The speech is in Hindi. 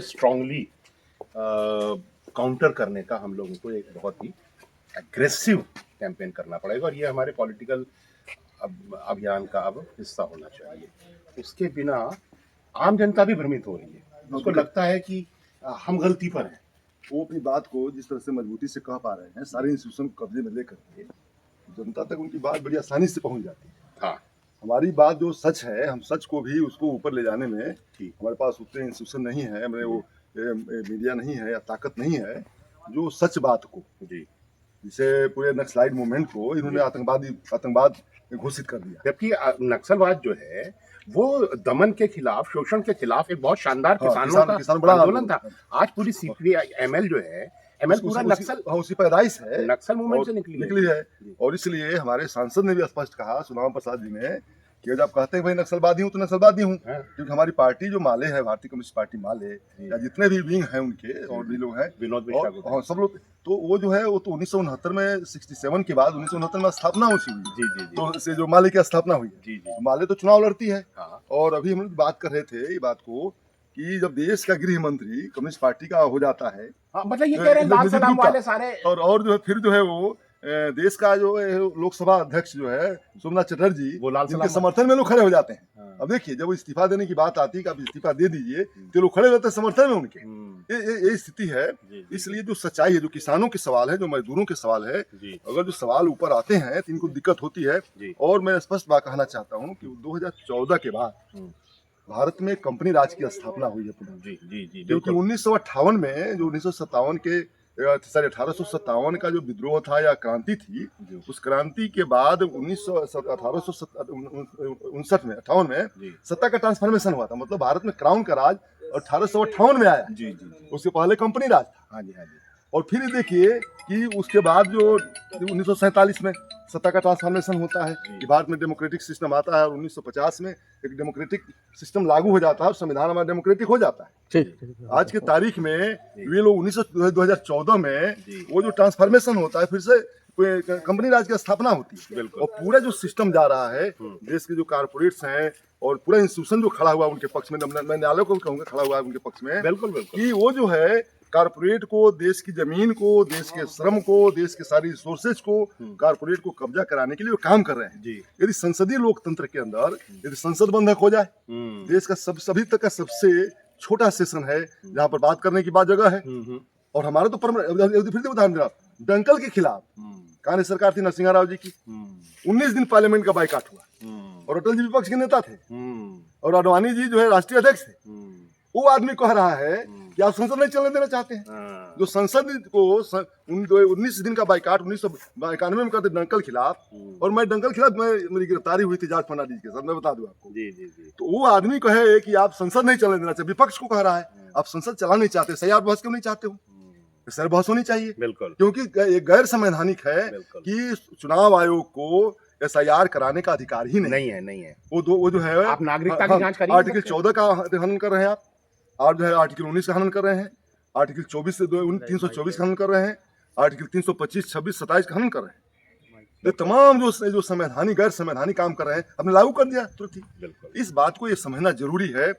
स्ट्रांगली काउंटर करने का हम लोगों को एक बहुत ही एग्रेसिव कैंपेन करना पड़ेगा और ये हमारे पॉलिटिकल अभियान का अब हिस्सा होना चाहिए। उसके बिना आम जनता भी भ्रमित हो रही है, उसको लगता है कि हम गलती पर हैं। वो अपनी बात को जिस तरह से मजबूती से कह पा रहे हैं, सारे इंस्टीट्यूशन को कब्जे में लेकर के जनता तक उनकी बात बड़ी आसानी से पहुंच जाती है। हाँ, हमारी बात जो सच है, हम सच को भी उसको ऊपर ले जाने में हमारे पास उतने इंस्टीट्यूशन नहीं है, हमारे वो मीडिया नहीं है या ताकत नहीं है जो सच बात को जी, जिसे पूरे नक्सलाइट मूवमेंट को इन्होंने आतंकवाद घोषित कर दिया। जबकि नक्सलवाद जो है वो दमन के खिलाफ, शोषण के खिलाफ एक बहुत शानदार किसान बड़ा आंदोलन था। आज पूरी सीपीआई जो है, एमएल पूरा नक्सल उसी पैदाइश है, नक्सल मूवमेंट से निकली है। और इसलिए हमारे सांसद ने भी स्पष्ट कहा, सुनाम प्रसाद जी ने, कि जब कहते हैं भाई नक्सलवादी हूँ तो नक्सलवादी हूँ, क्योंकि हमारी पार्टी जो माले है, भारतीय कम्युनिस्ट पार्टी माले या जितने भी विंग हैं उनके और भी लोग हैं, विनोद और सब लोग, तो वो जो है वो तो 1969 में 67 के बाद 1969 में स्थापना हुई जी, तो से जो माले की स्थापना हुई जी, तो माले तो चुनाव लड़ती है। हाँ। और अभी हम लोग बात कर रहे थे ये बात को कि जब देश का गृह मंत्री कम्युनिस्ट पार्टी का हो जाता है, हाँ, मतलब ये कह रहे हैं लाल सलाम वाले सारे, और जो है फिर जो है वो देश का जो लोकसभा अध्यक्ष जो है सोमनाथ चटर्जी, जिनके समर्थन में लोग खड़े हो जाते हैं। हाँ। अब देखिए, जब इस्तीफा देने की बात आती है कि आप इस्तीफा दे दीजिए, तो लोग खड़े रहते हैं समर्थन में उनके। ये स्थिति है। इसलिए जो सच्चाई है, जो किसानों के सवाल है, जो मजदूरों के सवाल है, अगर जो सवाल ऊपर आते हैं तो इनको दिक्कत होती है। और मैं स्पष्ट बात कहना चाहता हूँ कि 2014 के बाद भारत में कंपनी राज की स्थापना हुई है पुनः। क्योंकि 1958 में जो 1957 के 1857 का जो विद्रोह था या क्रांति थी, उस क्रांति के बाद 1859 में 58 में सत्ता का ट्रांसफॉर्मेशन हुआ था। मतलब भारत में क्राउन का राज 1858 में आया। उसके पहले कंपनी राज था। और फिर देखिए कि उसके बाद जो 1947 में सत्ता का ट्रांसफॉर्मेशन होता है कि भारत में डेमोक्रेटिक सिस्टम आता है, और 1950 में एक डेमोक्रेटिक सिस्टम लागू हो जाता है और संविधान हमारा डेमोक्रेटिक हो जाता है। आज के तारीख में वे लोग 2014 में वो जो ट्रांसफॉर्मेशन होता है, फिर से कंपनी राज की स्थापना होती है। और पूरा जो सिस्टम जा रहा है, देश के जो कारपोरेट्स हैं और पूरा इंस्टीट्यूशन जो खड़ा हुआ उनके पक्ष में, मैं न्यायालय को कहूँगा खड़ा हुआ है उनके पक्ष में, बिल्कुल कि वो जो है कारपोरेट को, देश की जमीन को, देश के श्रम को, देश के सारी रिसोर्सेज को कारपोरेट को कब्जा कराने के लिए वो काम कर रहे हैं। यदि संसदीय लोकतंत्र के अंदर यदि संसद बंधक हो जाए, देश का सभी तक का सबसे छोटा सेशन है जहाँ पर बात करने की बात जगह है, और हमारा तो फिर से उदाहरण दे रहा, दंगल के खिलाफ कांग्रेस सरकार थी नरसिंह राव जी की, 19 दिन पार्लियामेंट का बाइकाट हुआ, और अटल जी विपक्ष के नेता थे, और अडवाणी जी जो है राष्ट्रीय अध्यक्ष थे। वो आदमी कह रहा है कि आप संसद नहीं चलने देना चाहते हैं। जो संसद को 19 दिन का बाइकाट 1991 में करते दंगल खिलाफ, और मैं दंगल खिलाफ मेरी गिरफ्तारी हुई थी जॉर्ज फर्नांडिस के साथ, मैं बता दूं आपको। तो वो आदमी कहे कि आप संसद नहीं चलने देना चाहिए, विपक्ष को कह रहा है आप संसद चला नहीं चाहते, सयार बहस क्यों नहीं चाहते हो? सर बहस होनी चाहिए, बिल्कुल, क्योंकि ये गैर संवैधानिक है कि चुनाव आयोग को SIR कराने का अधिकार ही नहीं है। वो जो है आप नागरिकता की जांच करिए। आर्टिकल 14 का हनन कर रहे हैं आप जो है आर्टिकल 19 का हनन कर रहे हैं, आर्टिकल 24 से 324 का हनन कर रहे हैं, आर्टिकल 325, 26, 27 का हनन कर रहे हैं। ये तमाम जो संवैधानिक गैर संवैधानिक काम कर रहे हैं, हमने लागू कर दिया तुरंत ही। इस बात को ये समझना जरूरी है।